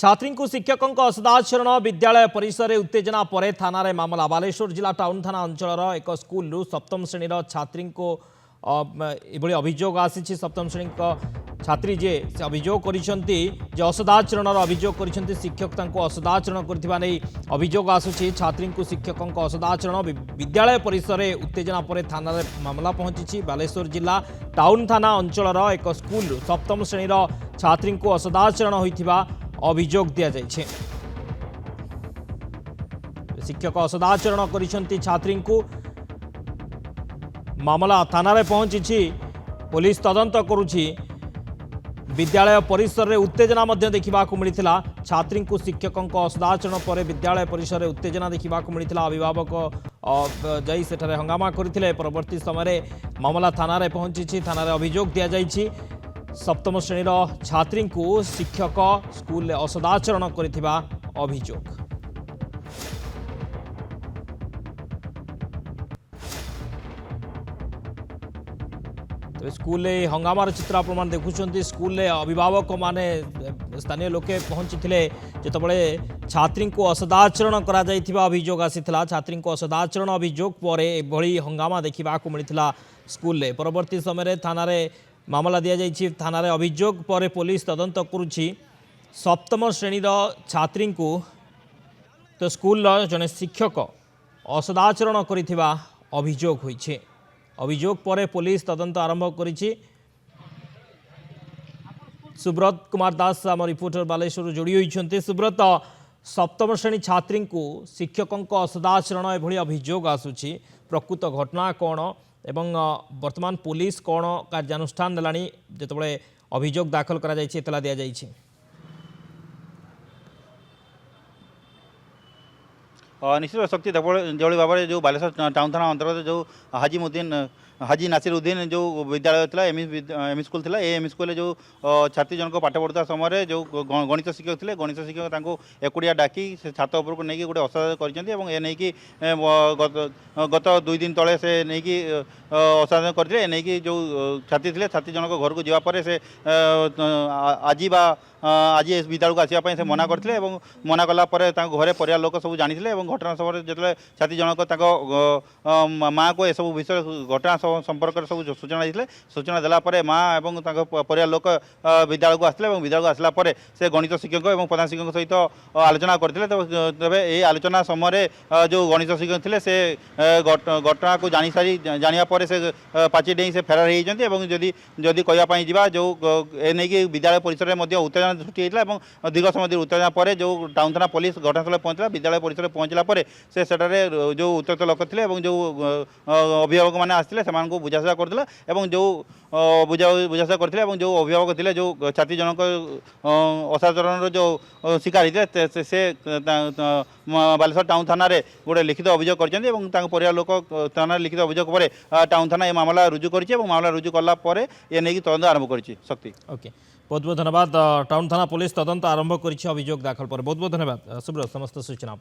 छात्री को शिक्षकों असदाचरण विद्यालय परिसर में उत्तेजना पर थाना रे मामला। बालेश्वर जिला टाउन थाना अंचल एक स्कूल सप्तम श्रेणी छात्री को एभली अभियोग आसी। सप्तम श्रेणी छात्री जे अभियोग करिसेंती जे असदाचरण अभियोग करिसेंती शिक्षक तांको असदाचरण करथिबा नै अभियोग आसुछि। छात्री को शिक्षकों असदाचरण विद्यालय परिसर में उत्तेजना पर थाना रे मामला पहुंची। बालेश्वर जिला टाउन थाना अंचल एक स्कूल सप्तम श्रेणी छात्री को असदाचरण होइथिबा अभियोग दिया जाइछे। शिक्षक असदाचरण करिसेंती छात्री को मामला थाना रे पहुंची। पुलिस तदंत करुछि। विद्यालय परिसर में उत्तेजना मध्य देखा मिलता। छात्री को शिक्षकों असदाचरण पर विद्यालय परिसर में उत्तेजना देखा मिलता। अभिभावक जाई सेठारे हंगामा करथिले। परवर्ती समय मामला थाना रे पहुंची। थाना रे अभियोग दिया जाइछि। सप्तम श्रेणी छात्री को शिक्षक स्कूल असदाचरण करथिबा अभियोग। स्कूल हंगामार चित्र आप देखुं। स्कूल अभिभावक माने स्थानीय लोके पहुंची जितेबाला छात्री को असदाचरण करा जाइथिबा अभियोग आसीथिला। छात्री को असदाचरण अभियोग पर एभली हंगामा देखा मिलता स्कूल। परवर्ती समय थाना रे मामला दिया जाइछि। थाना रे अभियोग पर पुलिस तदंत करुछि। सप्तम श्रेणी छात्री को तो स्कूल जने शिक्षक असदाचरण करिथिबा अभियोग होइछे। अभियोग पर पुलिस तदंत आरंभ करिछि। सुब्रत कुमार दास आम रिपोर्टर बालेश्वर जोड़ी होइछन्ते। सुब्रत, सप्तम श्रेणी छात्री को शिक्षकों असदाचरण एभली अभियोग आसुछि, प्रकृत घटना कौन एवं वर्तमान पुलिस कौन कार्यानुष्ठान नेलानी जेतेबेले अभियोग दाखल करा जाइछि एतला दिया जाइछि? निश्चित शक्ति जो भाव में जो बालेश्वर टाउन थाना अंतर्गत जो हाजी नासिरुद्दीन जो विद्यालय था एम स्कूल था। एम स्कूल जो छात्री जनक पाठ पढ़ुता समय जो गणित शिक्षक थे, गणित शिक्षक एकुड़िया डाकी से छात उपरको नहीं गोटे असाधारण कर गत 2 दिन तले से नहीं असाधारण करते जो छात्री थे। छात्री जनक घर को जावापर से आज विद्यालय को आसवाई से मना करते। मना कलापर घरे परिवार लोक सब जानी घटना समय जो छात्री जनक माँ को यह विषय घटना संपर्क सब सूचना देते। सूचना देलापर माँ और परिवार लोक विद्यालय को आसते। विद्यालय को आसला से गणित शिक्षक और प्रधान शिक्षक सहित आलोचना करते। तेज ये आलोचना समय जो गणित शिक्षक थे से घटना को जानी सारी जानापर से पाची डेई से फेरार होती। जदि कहवाई जा जो नहीं विद्यालय परिसर में उत्तेजना सृष्टि होता। दीर्घ समय उत्तेजना पर जो टाउन थाना पुलिस घटनास्थल पहुंचला। विद्यालय परिसर में पहुंचला से सेठारे जो उत्त्यक्त लोक थे जो अभिभावक मैंने आसते से बुझाशुझा करथिला। जो बुझाशुझा करथिले जो अभिभावक थे जो छात्री जनक असाधारण जो शिकार होते से बालेश्वर टाउन थाना रे गोटे लिखित अभियोग कर परिवार लोक थाना लिखित अभियोग पर टाउन थाना ये मामला रुजु कर मामला रुजु कला ये नहीं तदंत आरंभ कर शक्ति। ओके, बहुत बहुत धन्यवाद। टाउन थाना पुलिस तदंत आरंभ कर अभियोग दाखल पर बहुत बहुत धन्यवाद सुब्रत समस्त सूचना।